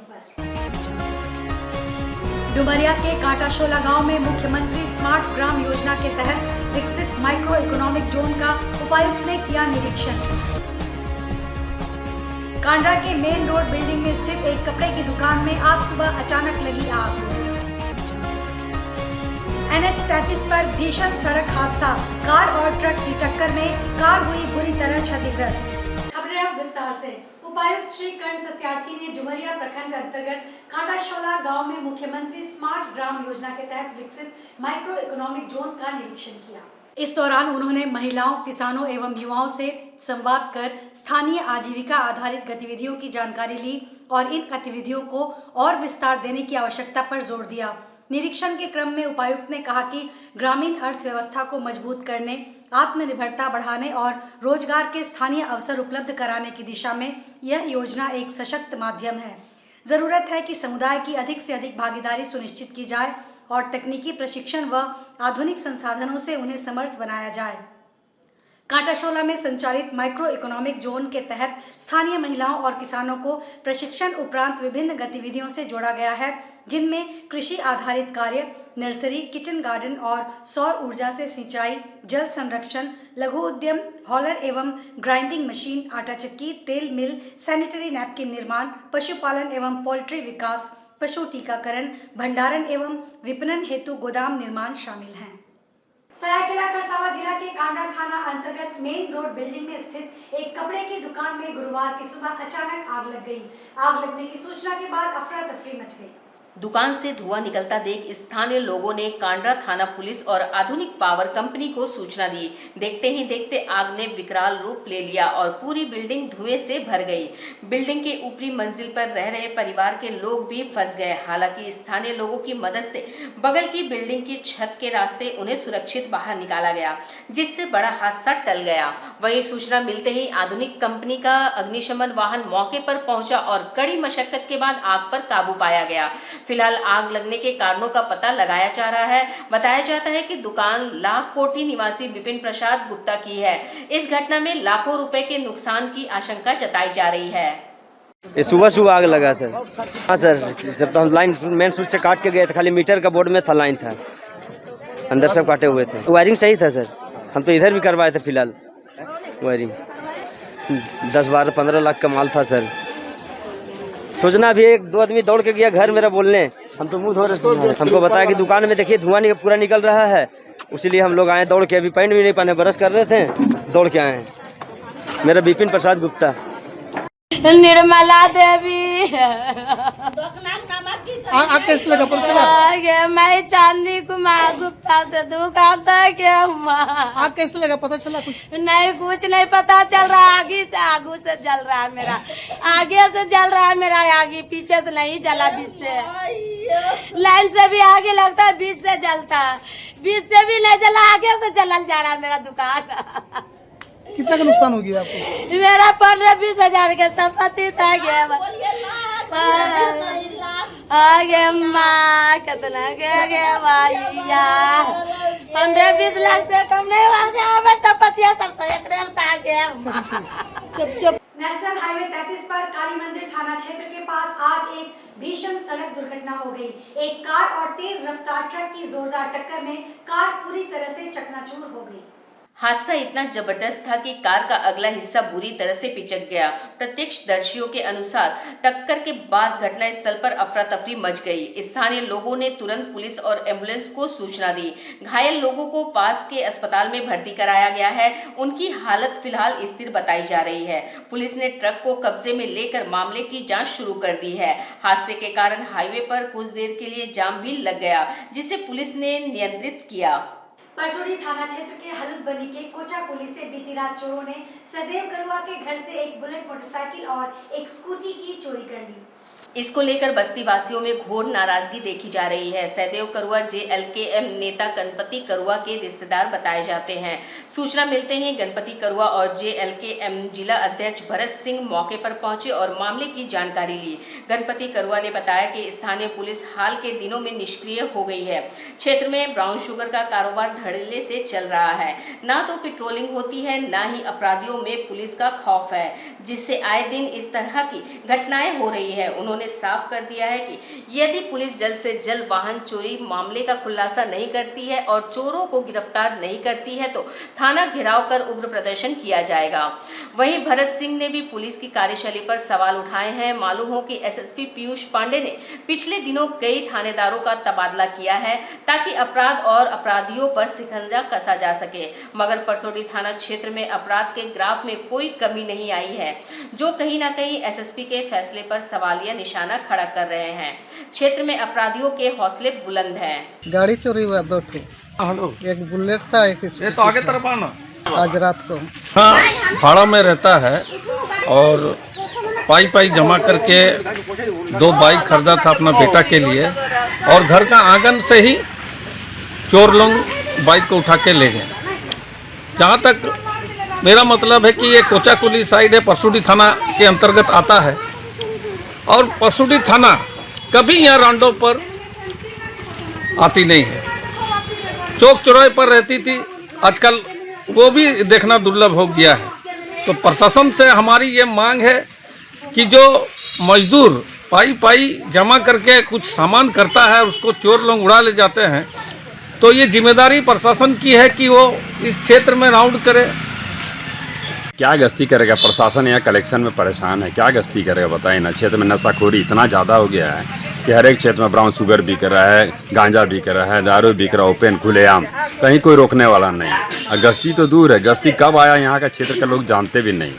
गतिविधियों पर। डुमरिया के काटाशोला गांव में मुख्यमंत्री स्मार्ट ग्राम योजना के तहत विकसित माइक्रो इकोनॉमिक जोन का उपायुक्त ने किया निरीक्षण। कांड्रा के मेन रोड बिल्डिंग में स्थित एक कपड़े की दुकान में आज सुबह अचानक लगी आग। NH 33 पर भीषण सड़क हादसा, कार और ट्रक की टक्कर में कार हुई बुरी तरह क्षतिग्रस्त। खबरें अब विस्तार से। उपायुक्त श्री कर्ण सत्यार्थी ने डुमरिया प्रखंड अंतर्गत काटाशोला गांव में मुख्यमंत्री स्मार्ट ग्राम योजना के तहत विकसित माइक्रो इकोनॉमिक जोन का निरीक्षण किया। इस दौरान उन्होंने महिलाओं, किसानों एवं युवाओं से संवाद कर स्थानीय आजीविका आधारित गतिविधियों की जानकारी ली और इन गतिविधियों को और विस्तार देने की आवश्यकता पर जोर दिया। निरीक्षण के क्रम में उपायुक्त ने कहा कि ग्रामीण अर्थव्यवस्था को मजबूत करने, आत्मनिर्भरता बढ़ाने और रोजगार के स्थानीय अवसर उपलब्ध कराने की दिशा में यह योजना एक सशक्त माध्यम है। जरूरत है कि समुदाय की अधिक से अधिक भागीदारी सुनिश्चित की जाए और तकनीकी प्रशिक्षण व आधुनिक संसाधनों से उन्हें समर्थ बनाया जाए। काटाशोला में संचालित माइक्रो इकोनॉमिक जोन के तहत स्थानीय महिलाओं और किसानों को प्रशिक्षण उपरांत विभिन्न गतिविधियों से जोड़ा गया है, जिनमें कृषि आधारित कार्य, नर्सरी, किचन गार्डन और सौर ऊर्जा से सिंचाई, जल संरक्षण, लघु उद्यम, हॉलर एवं ग्राइंडिंग मशीन, आटा चक्की, तेल मिल, सैनिटरी नैपकिन निर्माण, पशुपालन एवं पोल्ट्री विकास, पशु टीकाकरण, भंडारण एवं विपणन हेतु गोदाम निर्माण शामिल हैं। सरायकेला खरसावां जिला के कांड्रा थाना अंतर्गत मेन रोड बिल्डिंग में स्थित एक कपड़े की दुकान में गुरुवार की सुबह अचानक आग लग गई। आग लगने की सूचना के बाद अफरा तफरी मच गई। दुकान से धुआं निकलता देख स्थानीय लोगों ने कांड्रा थाना पुलिस और आधुनिक पावर कंपनी को सूचना दी। देखते ही देखते आग ने विकराल रूप ले लिया और पूरी बिल्डिंग धुएं से भर गई। बिल्डिंग के ऊपरी मंजिल पर रह रहे परिवार के लोग भी फंस गए। हालांकि स्थानीय लोगों की मदद से बगल की बिल्डिंग की छत के रास्ते उन्हें सुरक्षित बाहर निकाला गया, जिससे बड़ा हादसा टल गया। वहीं सूचना मिलते ही आधुनिक कंपनी का अग्निशमन वाहन मौके पर पहुंचा और कड़ी मशक्कत के बाद आग पर काबू पाया गया। फिलहाल आग लगने के कारणों का पता लगाया जा रहा है। बताया जाता है कि दुकान लाख कोठी निवासी विपिन प्रसाद गुप्ता की है। इस घटना में लाखों रुपए के नुकसान की आशंका जताई जा रही है। ये सुबह आग लगा सर। हाँ सर, सब तो हम लाइन मेन स्विच से काट के गए थे, खाली मीटर का बोर्ड में था, लाइन था, अंदर सब काटे हुए थे। वायरिंग सही था सर, हम तो इधर भी करवाए थे। फिलहाल वायरिंग 10-12-15 लाख का माल था सर। सोचना भी, एक दो आदमी दौड़ के गया घर मेरा बोलने, हम तो मुंह धो रहे, हमको बताया कि दुकान में देखिए धुआं पूरा निकल रहा है। इसीलिए हम लोग आए दौड़ के। अभी पैंट भी नहीं पहने, ब्रश कर रहे थे, दौड़ के आए। मेरा विपिन प्रसाद गुप्ता। निर्मला देवी मैं चांदी कुमार गुप्ता से दुकान तक आग कैसे लगा, पता चला कुछ? नहीं, कुछ नहीं पता चल रहा। आगे से जल रहा है मेरा, आगे से जल रहा है मेरा, आगे पीछे से नहीं जला, बीच से लाइन से भी आगे लगता है, बीच से जलता, बीच से भी नहीं जला, आगे से जलल जा रहा है मेरा दुकान। कितना का नुकसान हो गया आपको? मेरा 15-20 हजार के संपत्ति था गया। आगे माँ कितना गया भैया, 15-20 लाख से कम नहीं हो गया। संपत्तियाँ सब तो नेशनल हाईवे 33 पर काली मंदिर थाना क्षेत्र के पास आज एक भीषण सड़क दुर्घटना हो गई। एक कार और तेज रफ्तार ट्रक की जोरदार टक्कर में कार पूरी तरह से चकनाचूर हो गई। हादसा इतना जबरदस्त था कि कार का अगला हिस्सा बुरी तरह से पिचक गया। प्रत्यक्षदर्शियों के अनुसार टक्कर के बाद घटनास्थल पर अफरा तफरी मच गई। स्थानीय लोगों ने तुरंत पुलिस और एम्बुलेंस को सूचना दी। घायल लोगों को पास के अस्पताल में भर्ती कराया गया है। उनकी हालत फिलहाल स्थिर बताई जा रही है। पुलिस ने ट्रक को कब्जे में लेकर मामले की जाँच शुरू कर दी है। हादसे के कारण हाईवे पर कुछ देर के लिए जाम भी लग गया, जिसे पुलिस ने नियंत्रित किया। परसोड़ी थाना क्षेत्र के हलुदबनी के कोचा पुलिस से बीती रात चोरों ने सदैव करुआ के घर से एक बुलेट मोटरसाइकिल और एक स्कूटी की चोरी कर ली। इसको लेकर बस्ती वासियों में घोर नाराजगी देखी जा रही है। सहदेव करुआ JLKM नेता गणपति करुआ के रिश्तेदार बताए जाते हैं। सूचना मिलते ही गणपति करुआ और JLKM जिला अध्यक्ष भरत सिंह मौके पर पहुंचे और मामले की जानकारी ली। गणपति करुआ ने बताया कि स्थानीय पुलिस हाल के दिनों में निष्क्रिय हो गई है। क्षेत्र में ब्राउन शुगर का कारोबार धड़ल्ले से चल रहा है। ना तो पेट्रोलिंग होती है, ना ही अपराधियों में पुलिस का खौफ है, जिससे आए दिन इस तरह की घटनाएं हो रही है। उन्होंने उन्होंने साफ कर दिया है कि यदि पुलिस जल्द से जल्द वाहन चोरी मामले का खुलासा नहीं करती है और चोरों को गिरफ्तार नहीं करती है तो थाना घेराव कर उग्र प्रदर्शन किया जाएगा। वहीं भरत सिंह ने भी पुलिस की कार्यशैली पर सवाल उठाए हैं। मालूम हो कि एसएसपी पीयूष पांडे ने पिछले दिनों कई थानेदारों का तबादला किया है ताकि अपराध और अपराधियों पर शिकंजा कसा जा सके, मगर परसोडी थाना क्षेत्र में अपराध के ग्राफ में कोई कमी नहीं आई है, जो कहीं ना कहीं एसएसपी के फैसले पर सवालिया निशाना खड़ा कर रहे हैं। क्षेत्र में अपराधियों के हौसले बुलंद हैं। गाड़ी चोरी हुआ 2 ठो, एक बुलेट था, एक ये तो आगे तरफ आना। आज रात को। हाँ, भाड़ा में रहता है और पाई जमा करके 2 बाइक खरीदा था अपना बेटा के लिए और घर का आंगन से ही चोर लोग बाइक को उठा के ले गए। जहाँ तक मेरा मतलब है कि ये कोचाकुली साइड है, परसोडी थाना के अंतर्गत आता है और परसोडी थाना कभी यहाँ रांडो पर आती नहीं है, चौक चौराहे पर रहती थी, आजकल वो भी देखना दुर्लभ हो गया है। तो प्रशासन से हमारी ये मांग है कि जो मजदूर पाई जमा करके कुछ सामान करता है उसको चोर लोग उड़ा ले जाते हैं, तो ये जिम्मेदारी प्रशासन की है कि वो इस क्षेत्र में राउंड करे। क्या गश्ती करेगा प्रशासन? यहाँ कलेक्शन में परेशान है, क्या गश्ती करेगा बताइए ना। क्षेत्र में नशाखोरी इतना ज़्यादा हो गया है कि हर एक क्षेत्र में ब्राउन शुगर बिक रहा है, गांजा बिक रहा है, दारू बिक रहा है, ओपन खुलेआम, कहीं कोई रोकने वाला नहीं। और गश्ती तो दूर है, गश्ती कब आया यहाँ का क्षेत्र का लोग जानते भी नहीं।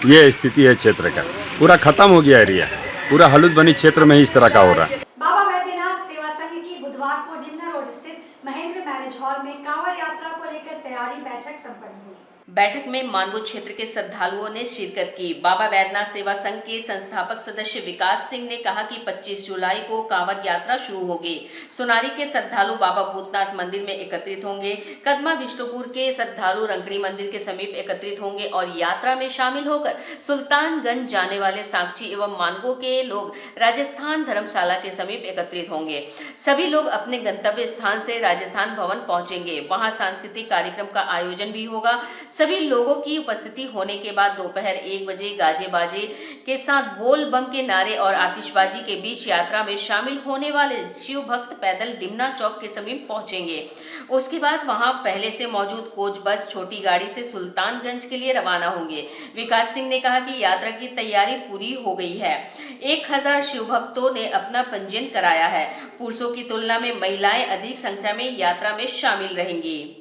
ये स्थिति है क्षेत्र का, पूरा खत्म हो गया एरिया, पूरा हलुद बनी क्षेत्र में ही इस तरह का हो रहा है। बाबा वैद्यनाथ सेवा संघ की बुधवार को डिमना रोड स्थित महेंद्र मैरिज हॉल में कांवड़ यात्रा को लेकर तैयारी बैठक संपन्न हुई। बैठक में मानगो क्षेत्र के श्रद्धालुओं ने शिरकत की। बाबा वैद्यनाथ सेवा संघ के संस्थापक सदस्य विकास सिंह ने कहा कि 25 जुलाई को कांवड़ यात्रा शुरू होगी। सोनारी के श्रद्धालु बाबा भूतनाथ मंदिर में एकत्रित होंगे, कदमा विष्णुपुर के श्रद्धालु रंगड़ी मंदिर के समीप एकत्रित होंगे और यात्रा में शामिल होकर सुल्तानगंज जाने वाले साक्षी एवं मानगो के लोग राजस्थान धर्मशाला के समीप एकत्रित होंगे। सभी लोग अपने गंतव्य स्थान से राजस्थान भवन पहुंचेंगे, वहां सांस्कृतिक कार्यक्रम का आयोजन भी होगा। सभी लोगों की उपस्थिति होने के बाद दोपहर 1 बजे गाजे बाजे के साथ बोल बम के नारे और आतिशबाजी के बीच यात्रा में शामिल होने वाले शिव भक्त पैदल डिमना चौक के समीप पहुंचेंगे। उसके बाद वहां पहले से मौजूद कोच बस छोटी गाड़ी से सुल्तानगंज के लिए रवाना होंगे। विकास सिंह ने कहा कि यात्रा की तैयारी पूरी हो गई है। 1000 शिव भक्तों ने अपना पंजीयन कराया है। पुरुषों की तुलना में महिलाएं अधिक संख्या में यात्रा में शामिल रहेंगी।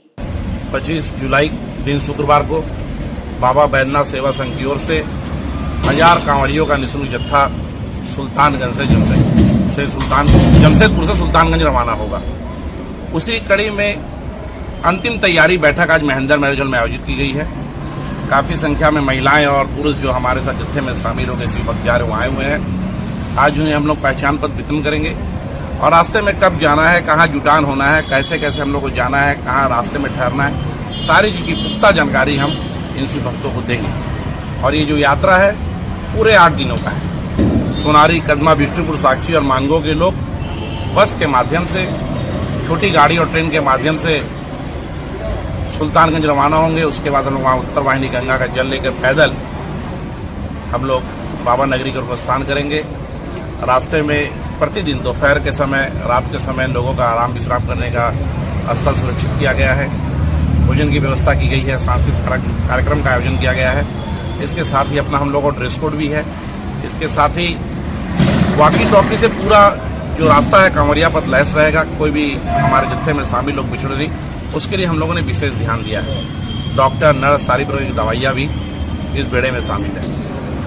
25 जुलाई दिन शुक्रवार को बाबा वैद्यनाथ सेवा संघ की ओर से 1000 कांवड़ियों का निःशुल्क जत्था सुल्तानगंज से जमशेदपुर से सुल्तानगंज रवाना होगा। उसी कड़ी में अंतिम तैयारी बैठक आज महेंद्र मैरिज हॉल में आयोजित की गई है। काफ़ी संख्या में महिलाएं और पुरुष जो हमारे साथ जत्थे में शामिल हो गए शिव भक्त जा रहे आए हुए हैं। आज उन्हें हम लोग पहचान पत्र वितरण करेंगे और रास्ते में कब जाना है, कहाँ जुटान होना है, कैसे कैसे हम लोग को जाना है, कहाँ रास्ते में ठहरना है, सारी चीज़ की पुख्ता जानकारी हम इन शिव भक्तों को देंगे। और ये जो यात्रा है पूरे 8 दिनों का है। सोनारी, कदमा, विष्णुपुर, साक्षी और मानगो के लोग बस के माध्यम से, छोटी गाड़ी और ट्रेन के माध्यम से सुल्तानगंज रवाना होंगे। उसके बाद हम लोग वहाँ उत्तर वाहिनी गंगा का जल लेकर पैदल हम लोग बाबा नगरी का प्रस्थान करेंगे। रास्ते में प्रतिदिन दोपहर के समय, रात के समय लोगों का आराम विश्राम करने का स्थल सुरक्षित किया गया है। भोजन की व्यवस्था की गई है, सांस्कृतिक कार्यक्रम का आयोजन किया गया है। इसके साथ ही अपना हम लोगों का ड्रेस कोड भी है। इसके साथ ही वॉकी टॉकी से पूरा जो रास्ता है कांवरिया पथ लैस रहेगा। कोई भी हमारे जत्थे में शामिल लोग बिछड़ रही, उसके लिए हम लोगों ने विशेष ध्यान दिया है। डॉक्टर, नर्स, सारी प्रकार की दवाइयाँ भी इस बेड़े में शामिल है।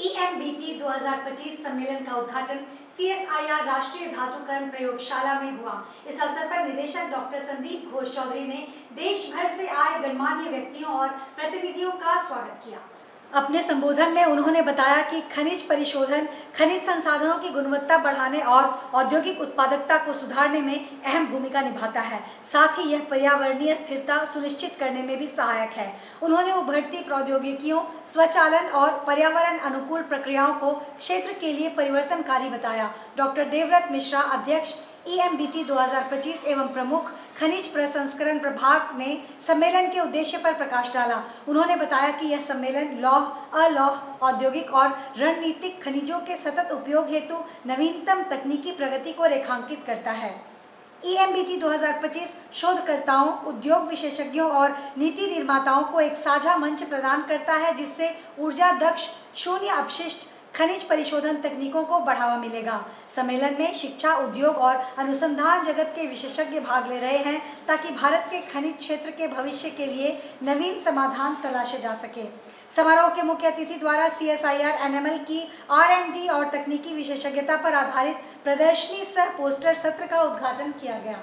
EMBT 2025 सम्मेलन का उद्घाटन CSIR राष्ट्रीय धातुकर्म प्रयोगशाला में हुआ। इस अवसर पर निदेशक डॉक्टर संदीप घोष चौधरी ने देश भर से आए गणमान्य व्यक्तियों और प्रतिनिधियों का स्वागत किया। अपने संबोधन में उन्होंने बताया कि खनिज परिशोधन खनिज संसाधनों की गुणवत्ता बढ़ाने और औद्योगिक उत्पादकता को सुधारने में अहम भूमिका निभाता है। साथ ही यह पर्यावरणीय स्थिरता सुनिश्चित करने में भी सहायक है। उन्होंने उभरती प्रौद्योगिकियों, स्वचालन और पर्यावरण अनुकूल प्रक्रियाओं को क्षेत्र के लिए परिवर्तनकारी बताया। डॉक्टर देवव्रत मिश्रा, अध्यक्ष EMBT 2025 एवं प्रमुख खनिज प्रसंस्करण प्रभाग ने सम्मेलन के उद्देश्य पर प्रकाश डाला। उन्होंने बताया कि यह सम्मेलन लौह, अलौह, औद्योगिक और रणनीतिक खनिजों के सतत उपयोग हेतु नवीनतम तकनीकी प्रगति को रेखांकित करता है। EMBT 2025 शोधकर्ताओं, उद्योग विशेषज्ञों और नीति निर्माताओं को एक साझा मंच प्रदान करता है, जिससे ऊर्जा दक्ष, शून्य अपशिष्ट खनिज परिशोधन तकनीकों को बढ़ावा मिलेगा। सम्मेलन में शिक्षा, उद्योग और अनुसंधान जगत के विशेषज्ञ भाग ले रहे हैं, ताकि भारत के खनिज क्षेत्र के भविष्य के लिए नवीन समाधान तलाशे जा सके। समारोह के मुख्य अतिथि द्वारा CSIR NML की R&D और तकनीकी विशेषज्ञता पर आधारित प्रदर्शनी सह पोस्टर सत्र का उद्घाटन किया गया।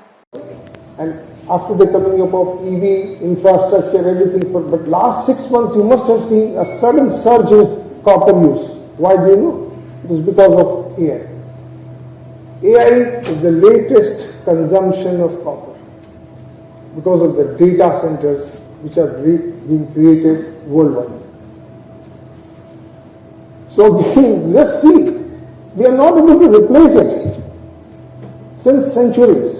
And after the coming up of EV infrastructure, everything, but last 6 months you must have seen a sudden surge in copper use. Why do you know? It is because of AI. AI is the latest consumption of copper because of the data centers which are being created worldwide. So just see, we are not able to replace it since centuries.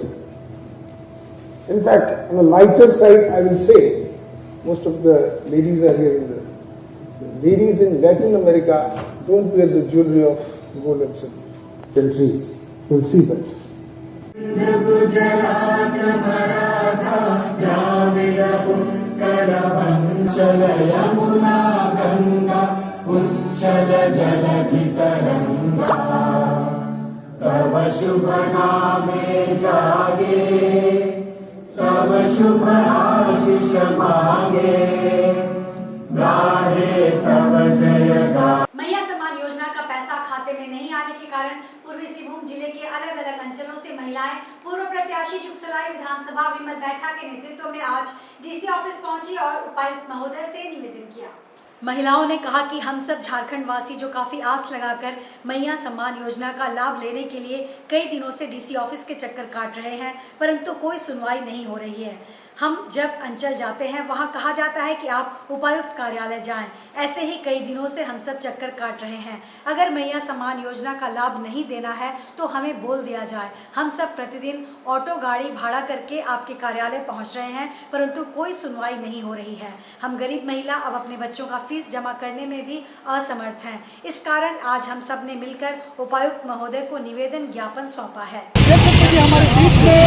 In fact, on a lighter side, I will say, most of the ladies are here in the ladies in Latin America don't wear the jewelry of gold and silver. Countries will see that. तव शुभ नामे जागे, तव शुभ आशीष मांगे, गाहे तव जय गा। मैया सम्मान योजना का पैसा खाते में नहीं आने के कारण पूर्वी सिंहभूम जिले के अलग अलग अंचलों से महिलाएं पूर्व प्रत्याशी जुगसलाई विधानसभा विमल बैठा के नेतृत्व में आज DC ऑफिस पहुंची और उपायुक्त महोदय से निवेदन किया। महिलाओं ने कहा कि हम सब झारखंड वासी जो काफी आस लगाकर मैया सम्मान योजना का लाभ लेने के लिए कई दिनों से DC ऑफिस के चक्कर काट रहे हैं, परंतु कोई सुनवाई नहीं हो रही है। हम जब अंचल जाते हैं वहां कहा जाता है कि आप उपायुक्त कार्यालय जाएं। ऐसे ही कई दिनों से हम सब चक्कर काट रहे हैं। अगर मैया सम्मान योजना का लाभ नहीं देना है तो हमें बोल दिया जाए। हम सब प्रतिदिन ऑटो गाड़ी भाड़ा करके आपके कार्यालय पहुंच रहे हैं, परंतु कोई सुनवाई नहीं हो रही है। हम गरीब महिला अब अपने बच्चों का फीस जमा करने में भी असमर्थ हैं। इस कारण आज हम सब ने मिलकर उपायुक्त महोदय को निवेदन ज्ञापन सौंपा है। हमारे बीच में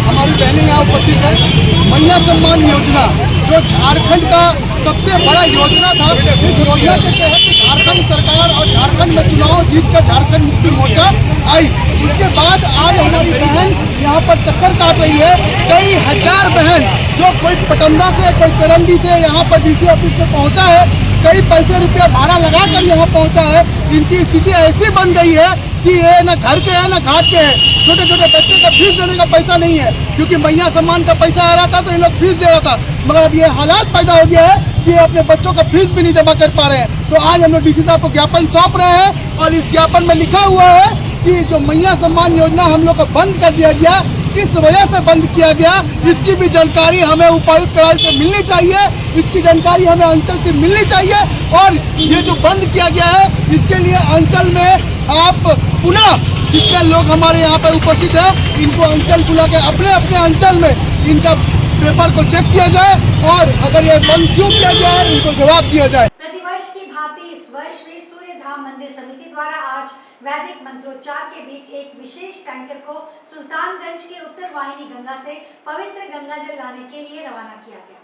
हमारी बहनें यहाँ उपस्थित है। मैया सम्मान योजना जो झारखंड का सबसे बड़ा योजना था, इस योजना के तहत झारखंड सरकार और झारखंड में चुनाव जीतकर झारखंड मुक्ति मोर्चा आई। उसके बाद आज हमारी बहन यहाँ पर चक्कर काट रही है। कई हजार बहन जो कोई पटंदा से, कोई करंडी से यहाँ पर DC ऑफिस में पहुँचा है, कई पैसे रुपया भाड़ा लगाकर यहाँ पहुँचा है। इनकी स्थिति ऐसी बन गई है कि ये न घर के है न घाट के है। छोटे छोटे बच्चे का फीस देने का पैसा नहीं है, क्योंकि मैया सम्मान का पैसा आ रहा था तो ये लोग फीस दे रहा था, मगर अब ये हालात पैदा हो गया है कि अपने बच्चों का फीस भी नहीं जमा कर पा रहे हैं। तो आज हम लोग DC साहब को ज्ञापन सौंप रहे हैं और इस ज्ञापन में लिखा हुआ है कि जो मैया सम्मान योजना हम लोग को बंद कर दिया गया, किस वजह से बंद किया गया, इसकी भी जानकारी हमें उपायुक्त कार्यालय से मिलनी चाहिए। इसकी जानकारी हमें अंचल से मिलनी चाहिए और ये जो बंद किया गया है इसके लिए अंचल में आप पुनः जितने लोग हमारे यहाँ पर उपस्थित हैं इनको अंचल बुला के अपने अपने अंचल में इनका पेपर को चेक किया जाए और अगर ये बंद क्यों किया गया है इनको जवाब दिया जाए। प्रतिवर्ष की भांति इस वर्ष भी सूर्य धाम मंदिर समिति द्वारा आज वैदिक मंत्रोच्चार के बीच एक विशेष टैंकर को सुल्तानगंज के उत्तर वाहिनी गंगा से पवित्र गंगा जल लाने के लिए रवाना किया गया,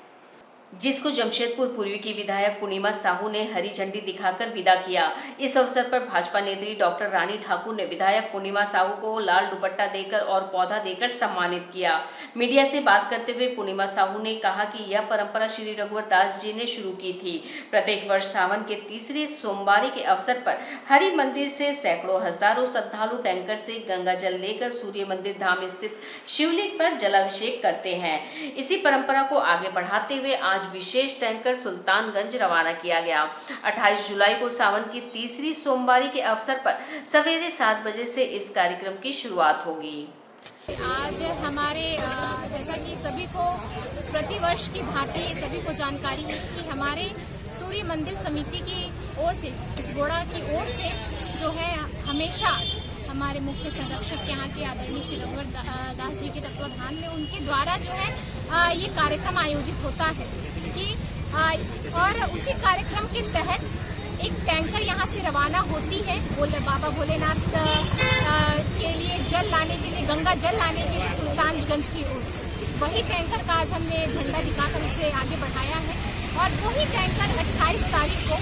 जिसको जमशेदपुर पूर्वी की विधायक पूर्णिमा साहू ने हरी झंडी दिखाकर विदा किया। इस अवसर पर भाजपा नेत्री डॉक्टर रानी ठाकुर ने विधायक पूर्णिमा साहू को लाल दुपट्टा देकर और पौधा देकर सम्मानित किया। मीडिया से बात करते हुए पूर्णिमा साहू ने कहा कि यह परंपरा श्री रघुवर दास जी ने शुरू की थी। प्रत्येक वर्ष सावन के तीसरे सोमवार के अवसर पर हरि मंदिर से सैकड़ों हजारों श्रद्धालु टैंकर से गंगा जल लेकर सूर्य मंदिर धाम स्थित शिवलिंग पर जलाभिषेक करते हैं। इसी परंपरा को आगे बढ़ाते हुए आज विशेष टैंकर सुल्तानगंज रवाना किया गया। 28 जुलाई को सावन की तीसरी सोमवारी के अवसर पर सवेरे 7 बजे से इस कार्यक्रम की शुरुआत होगी। आज हमारे जैसा कि सभी को प्रतिवर्ष की भांति सभी को जानकारी है कि हमारे सूर्य मंदिर समिति की ओर से, सिद्धगोड़ा की ओर से जो है हमेशा हमारे मुख्य संरक्षक यहाँ के आदरणीय श्री रघुवर दास जी के तत्वाधान में उनके द्वारा जो है ये कार्यक्रम आयोजित होता है कि और उसी कार्यक्रम के तहत एक टैंकर यहाँ से रवाना होती है बाबा भोलेनाथ के लिए जल लाने के लिए, गंगा जल लाने के लिए सुल्तानगंज की ओर। वही टैंकर का आज हमने झंडा दिखाकर उसे आगे बढ़ाया है और वही टैंकर 28 तारीख को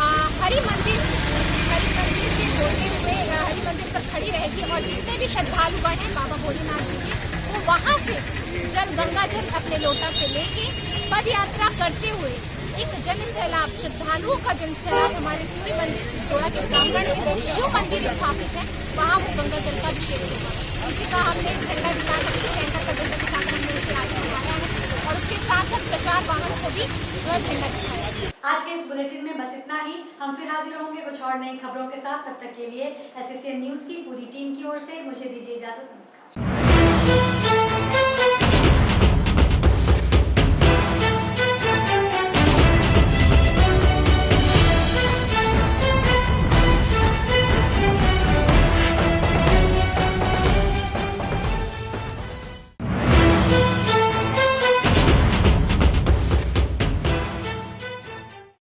हरि मंदिर से होते हुए हरि मंदिर पर खड़ी रहेगी और जितने भी श्रद्धालुगण हैं बाबा भोलेनाथ जी के, वो वहाँ से गंगा जल अपने लोटा से लेके पद यात्रा करते हुए एक जन सैलाब, श्रद्धालुओं का जन सैलाब हमारे सूर्य मंदिर सिसोड़ा के प्रांगण में जो शिव मंदिर स्थापित है वहाँ वो गंगा जल का अभिषेक होगा। इसी का हमने झंडा दिखाकर, टैंकर का झंडा दिखाकर हमने उसे आगे बढ़ाया है और उसके साथ साथ प्रचार वाहन को भी झंडा दिखाया। आज के इस बुलेटिन में बस इतना ही। हम फिर हाजिर होंगे कुछ और नई खबरों के साथ। तब तक के लिए SSCN न्यूज की पूरी टीम की ओर से मुझे दीजिए इजाजत। नमस्कार।